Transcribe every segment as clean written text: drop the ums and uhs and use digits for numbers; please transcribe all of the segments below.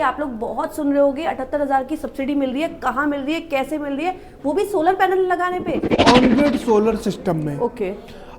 आप लोग बहुत सुन रहे होंगे 78,000 की सब्सिडी मिल रही है, कहाँ मिल रही है, कैसे मिल रही है, वो भी सोलर पैनल लगाने पे। ऑन ग्रिड सोलर सिस्टम में। ओके।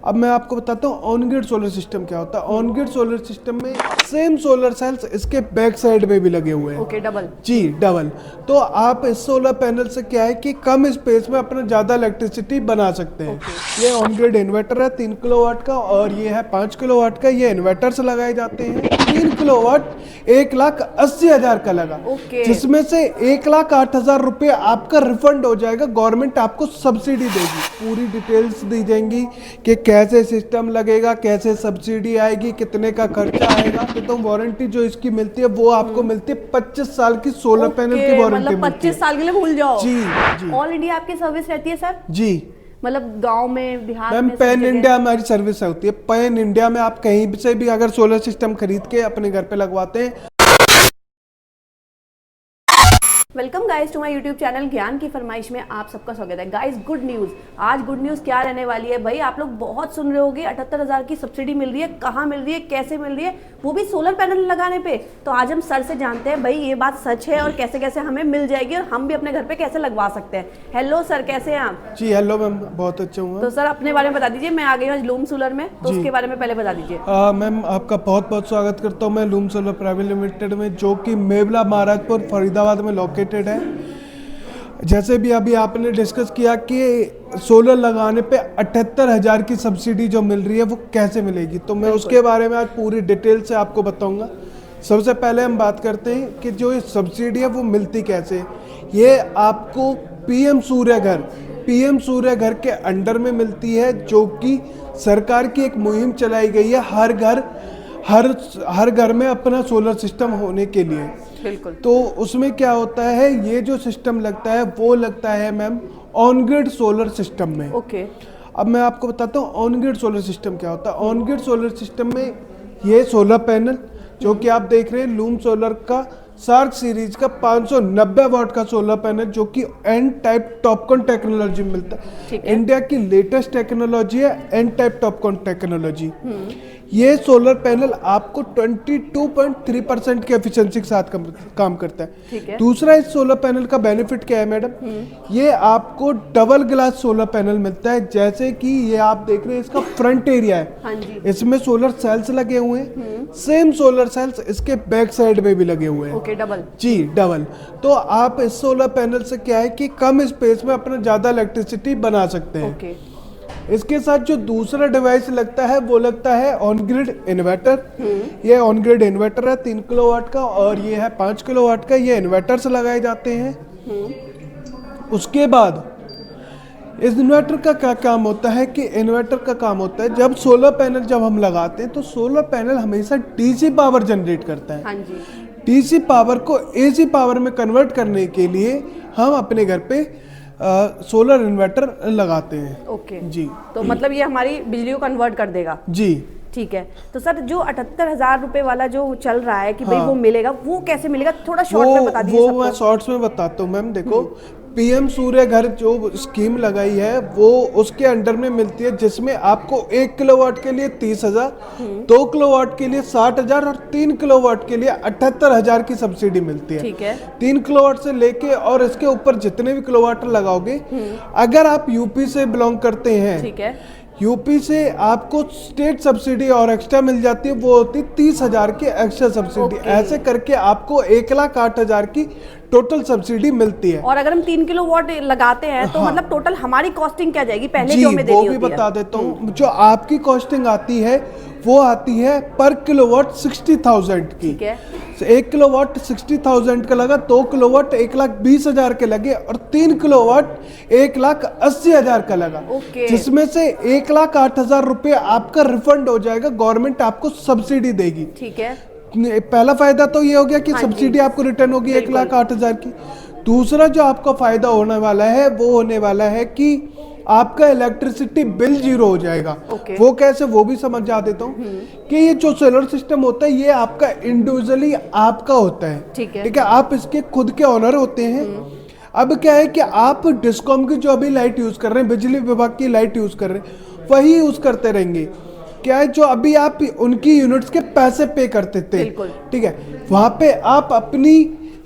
अब मैं आपको बताता हूँ ऑन ग्रिड सोलर सिस्टम क्या होता है। ऑन ग्रिड सोलर सिस्टम में सेम सोलर सेल्स इसके बैक साइड में भी लगे हुए हैं। Okay, double. जी डबल। तो आप इस सोलर पैनल से क्या है कि कम स्पेस में अपना ज्यादा इलेक्ट्रिसिटी बना सकते हैं। ये ऑन ग्रिड इन्वर्टर है 3 किलोवाट का, और ये है 5 किलोवाट का। ये इन्वर्टर से लगाए जाते हैं। 3 किलोवाट 1,80,000 का लगा, जिसमें से 1,08,000 रुपये आपका रिफंड हो जाएगा। गवर्नमेंट आपको सब्सिडी देगी। पूरी डिटेल्स दी जाएंगी कि कैसे सिस्टम लगेगा, कैसे सब्सिडी आएगी, कितने का खर्चा आएगा। तो वारंटी जो इसकी मिलती है वो आपको मिलती है 25 साल की सोलर पैनल की वारंटी। मतलब 25 साल के लिए भूल जाओ। जी जी। ऑल इंडिया आपकी सर्विस रहती है सर? जी। मतलब गांव में, देहात में? मैम पैन इंडिया हमारी सर्विस होती है। पैन इंडिया में आप कहीं से भी अगर सोलर सिस्टम खरीद के अपने घर पे लगवाते हैं। Welcome guys to my YouTube channel ज्ञान की फरमाइश में आप सबका स्वागत है। गाइस गुड न्यूज़, आज गुड न्यूज़ क्या रहने वाली है भाई? आप लोग बहुत सुन रहे होंगे 78,000 की सब्सिडी मिल रही है, कहाँ मिल रही है, कैसे मिल रही है, वो भी सोलर पैनल लगाने पे। तो आज हम सर से जानते हैं भाई ये बात सच है और कैसे कैसे हमें मिल जाएगी और हम भी अपने घर पे कैसे लगवा सकते हैं। हेलो सर, कैसे हैं आप? जी हेलो मैम, बहुत अच्छा हूँ। तो सर अपने बारे में बता दीजिए। मैं आ गई हूँ लूम सोलर में, तो उसके बारे में पहले बता दीजिए। मैम आपका बहुत बहुत स्वागत करता हूँ मैं लूम सोलर प्राइवेट लिमिटेड में, जो कि मेवला महाराजपुर फरीदाबाद में लोकेटेड है। जैसे भी अभी आपने डिस्कस किया कि सोलर लगाने पे 78,000 की सब्सिडी जो मिल रही है वो कैसे मिलेगी, तो मैं उसके बारे में आज पूरी डिटेल से आपको बताऊंगा। सबसे पहले हम बात करते हैं कि जो ये सब्सिडी है वो मिलती कैसे। ये आपको पीएम सूर्य घर के अंडर में मिलती है, जो कि सरकार की एक मुहिम चलाई गई है हर घर में अपना सोलर सिस्टम होने के लिए। बिल्कुल। तो उसमें क्या होता है, ये जो सिस्टम लगता है वो लगता है ma'am on grid solar system में। ओके। अब मैं आपको बताता हूँ ऑन ग्रिड सोलर सिस्टम क्या होता है। ऑन ग्रिड सोलर सिस्टम में ये सोलर पैनल जो कि आप देख रहे हैं लूम सोलर का शार्क सीरीज का 590 वाट का सोलर पैनल, जो कि एन टाइप टॉपकॉन टेक्नोलॉजी में मिलता है। इंडिया की लेटेस्ट टेक्नोलॉजी है एन टाइप टॉपकॉन टेक्नोलॉजी। ये सोलर पैनल आपको 22.3% की एफिशिएंसी के साथ काम करता है। दूसरा इस सोलर पैनल का बेनिफिट क्या है मैडम, ये आपको डबल ग्लास सोलर पैनल मिलता है। जैसे कि ये आप देख रहे हैं इसका फ्रंट एरिया है। हाँ जी। इसमें सोलर सेल्स लगे हुए हैं। सेम सोलर सेल्स इसके बैक साइड में भी लगे हुए हैं। Okay, double. जी डबल। तो आप इस सोलर पैनल से क्या है कि कम स्पेस में अपना ज्यादा इलेक्ट्रिसिटी बना सकते हैं। ओके। इसके साथ जो दूसरा डिवाइस लगता है वो लगता है ऑन ग्रिड इन्वर्टर। ये ऑन ग्रिड इन्वर्टर है 3 किलोवाट का, और ये है 5 किलोवाट का। ये इन्वर्टर से लगाए जाते हैं। उसके बाद इस इन्वर्टर का क्या काम होता है कि इन्वर्टर का काम होता है जब सोलर पैनल जब हम लगाते हैं तो सोलर पैनल हमेशा डीसी पावर जनरेट करता है। हाँ जी। डीसी पावर को एसी पावर में कन्वर्ट करने के लिए हम अपने घर पे सोलर इन्वर्टर लगाते हैं। ओके जी। तो मतलब ये हमारी बिजली को कन्वर्ट कर देगा। जी ठीक है। तो सर जो 78,000 रुपए वाला जो चल रहा है कि भाई वो मिलेगा, वो कैसे मिलेगा, थोड़ा शॉर्ट में बता दीजिए। वो मैं शॉर्ट्स में बताता हूँ मैम। देखो पीएम सूर्य घर जो स्कीम लगाई है वो उसके अंडर में मिलती है, जिसमें आपको 1 किलोवाट के लिए 30,000, 2 किलोवाट के लिए 60,000 और 3 किलोवाट के लिए 78,000 की सब्सिडी मिलती है। ठीक है। 3 किलोवाट से लेके और इसके ऊपर जितने भी किलोवाट लगाओगे, अगर आप यूपी से बिलोंग करते हैं, ठीक है, यूपी से आपको स्टेट सब्सिडी और एक्स्ट्रा मिल जाती है। वो होती है 30,000 की एक्स्ट्रा सब्सिडी। ऐसे करके आपको 1,08,000 की टोटल सब्सिडी मिलती है। और अगर हम 3 किलोवाट लगाते हैं तो मतलब टोटल हमारी कॉस्टिंग क्या जाएगी पहले जी, जो हमें देनी वो भी होती बता देता हूँ। जो आपकी कॉस्टिंग आती है वो आती है पर किलोवाट 60,000 की। ठीक है। 1 किलोवाट 60,000 का लगा, 2 किलोवाट 1,20,000 के लगे, और 3 किलोवाट 1,80,000 का लगा। जिसमें से 1,08,000 रुपये आपका रिफंड हो जाएगा। गवर्नमेंट आपको सब्सिडी देगी। ठीक है। पहला फायदा तो ये हो गया कि सब्सिडी आपको रिटर्न होगी 1,08,000 की। दूसरा जो आपका फायदा होने वाला है वो होने वाला है कि आपका इलेक्ट्रिसिटी बिल 0 हो जाएगा। वो कैसे, वो भी समझा देता हूँ कि ये जो सोलर सिस्टम होता है ये आपका इंडिविजुअली आपका होता है। ठीक है। आप इसके खुद के ओनर होते हैं। अब क्या है कि आप डिस्कॉम की जो अभी लाइट यूज कर रहे हैं, बिजली विभाग की लाइट यूज कर रहे हैं, वही यूज करते रहेंगे। क्या है, जो अभी आप उनकी यूनिट्स के पैसे पे करते थे, बिल्कुल। ठीक है, वहां पे आप अपनी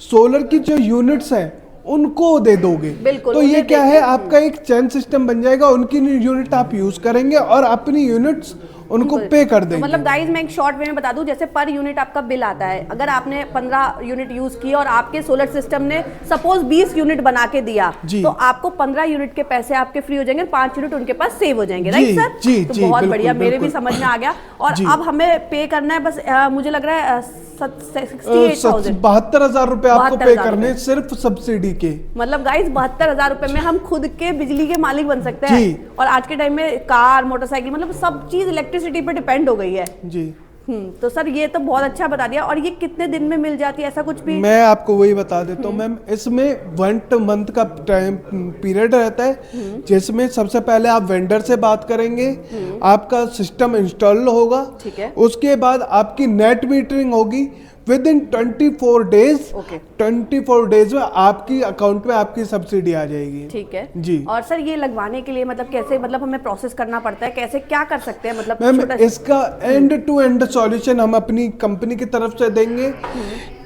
सोलर की जो यूनिट्स हैं उनको दे दोगे। बिल्कुल, तो ये उन्हें क्या है, देके- आपका एक चैन सिस्टम बन जाएगा, उनकी यूनिट आप यूज करेंगे और अपनी यूनिट्स उनको पे कर तो देंगे। मतलब गाइज मैं एक शॉर्ट वे में बता दूं, जैसे पर यूनिट आपका बिल आता है, अगर आपने 15 यूनिट यूज किया और आपके सोलर सिस्टम ने सपोज 20 यूनिट बना के दिया, जी। तो आपको 15 यूनिट के पैसे आपके फ्री हो जाएंगे, 5 यूनिट उनके पास सेव हो जाएंगे, जी, राइट सर? जी, तो जी, बहुत बिल्कुल, बढ़िया, मेरे भी बिल्कुल। समझ में आ गया। और जी। अब हमें पे करना है बस मुझे लग रहा है 68,000, 72,000 रुपए आपको पे 72,000 करने सिर्फ सब्सिडी के। मतलब गाइस 72,000 रुपए में हम खुद के बिजली के मालिक बन सकते जी। हैं। और आज के टाइम में कार, मोटरसाइकिल, मतलब सब चीज इलेक्ट्रिसिटी पे डिपेंड हो गई है। जी, तो सर ये तो बहुत अच्छा बता दिया। और ये कितने दिन में मिल जाती है, ऐसा कुछ भी? मैं आपको वही बता देता हूँ मैम, इसमें 1 मंथ का टाइम पीरियड रहता है, जिसमें सबसे पहले आप वेंडर से बात करेंगे, आपका सिस्टम इंस्टॉल होगा, ठीक है। उसके बाद आपकी नेट मीटरिंग होगी with in 24 days. Okay. 24 days में आपकी अकाउंट में आपकी सब्सिडी आ जाएगी। ठीक है जी। और सर ये लगवाने के लिए मतलब कैसे, मतलब हमें प्रोसेस करना पड़ता है, कैसे क्या कर सकते हैं, मतलब मैम छोटा इसका एंड टू एंड सॉल्यूशन हम अपनी कंपनी की तरफ से देंगे।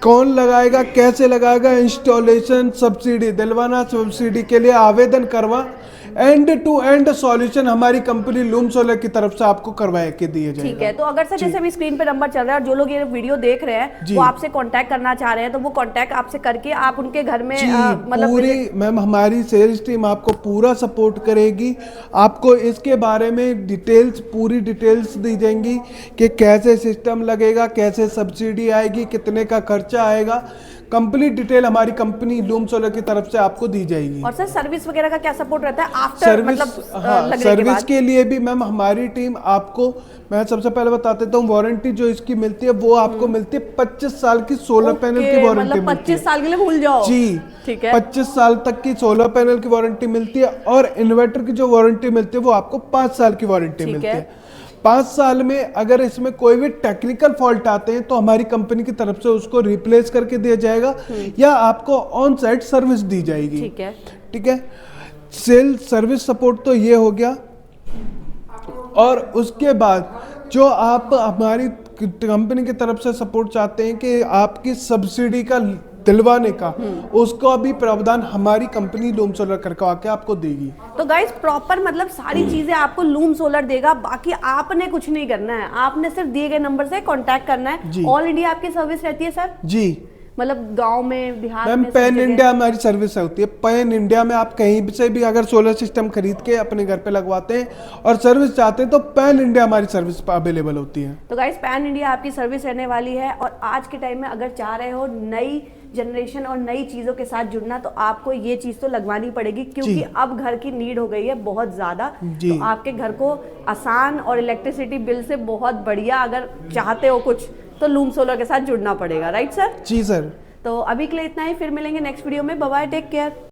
कौन लगाएगा, कैसे लगाएगा, इंस्टॉलेशन, सब्सिडी दिलवाना, सब्सिडी के लिए आवेदन करवा, एंड टू एंड सॉल्यूशन हमारी कंपनी लूम सोलर की तरफ से आपको करवाए के दिए जाएगा। ठीक है। तो अगर सर जैसे अभी स्क्रीन पे नंबर चल रहा है और जो लोग ये वीडियो देख रहे हैं जी। वो आपसे कांटेक्ट करना चाह रहे हैं, तो वो कांटेक्ट आपसे करके आप उनके घर में जी, मतलब पूरी मैम हमारी सेल्स टीम आपको पूरा सपोर्ट करेगी। आपको इसके बारे में डिटेल्स, पूरी डिटेल्स दी जाएंगी कि कैसे सिस्टम लगेगा, कैसे सब्सिडी आएगी, कितने का खर्चा आएगा, कंप्लीट डिटेल हमारी कंपनी लूम सोलर की तरफ से आपको दी जाएगी। और सर सर्विस वगैरह का क्या सपोर्ट रहता है आफ्टर, सर्विस, मतलब हाँ, लगने के सर्विस बाद? के लिए भी मैम हमारी टीम आपको, मैं सबसे पहले बता देता हूँ, वारंटी जो इसकी मिलती है वो आपको मिलती है 25 साल की सोलर पैनल की वारंटी मतलब मिलती है। 25 साल के लिए भूल जाओ। जी, ठीक है। 25 साल तक की सोलर पैनल की वारंटी मिलती है और इन्वर्टर की जो वारंटी मिलती है वो आपको 5 साल की वारंटी ठीक मिलती है। है। 5 साल में अगर इसमें कोई भी टेक्निकल फॉल्ट आते हैं तो हमारी कंपनी की तरफ से उसको रिप्लेस करके दिया जाएगा या आपको ऑन साइट सर्विस दी जाएगी। ठीक है। ठीक है। सेल सर्विस सपोर्ट तो ये हो गया, और उसके बाद जो आप हमारी कंपनी की तरफ से सपोर्ट चाहते हैं कि आपकी सब्सिडी का दिलवाने का, उसका भी प्रावधान हमारी कंपनी लूम सोलर करवा के आपको देगी। तो गाइस प्रॉपर मतलब सारी चीजें आपको लूम सोलर देगा, बाकी आपने कुछ नहीं करना है, आपने सिर्फ दिए गए नंबर से कांटेक्ट करना है। ऑल इंडिया आपकी सर्विस रहती है सर? जी मतलब गांव में, बिहार मैम, में, सब पैन जगह? इंडिया हमारी सर्विस होती है। पैन इंडिया में आप कहीं से भी अगर सोलर सिस्टम खरीद के अपने घर पे लगवाते हैं और सर्विस चाहते हैं तो पैन इंडिया हमारी सर्विस अवेलेबल होती है। तो गाइस पैन इंडिया आपकी सर्विस रहने वाली है। और आज के टाइम में अगर चाह रहे हो नई जनरेशन और नई चीजों के साथ जुड़ना, तो आपको ये चीज तो लगवानी पड़ेगी, क्योंकि अब घर की नीड हो गई है बहुत ज्यादा। जी। तो आपके घर को आसान और इलेक्ट्रिसिटी बिल से बहुत बढ़िया अगर चाहते हो कुछ, तो लूम सोलर के साथ जुड़ना पड़ेगा, राइट सर? जी सर। तो अभी के लिए इतना ही, फिर मिलेंगे नेक्स्ट वीडियो में। Bye bye, take care.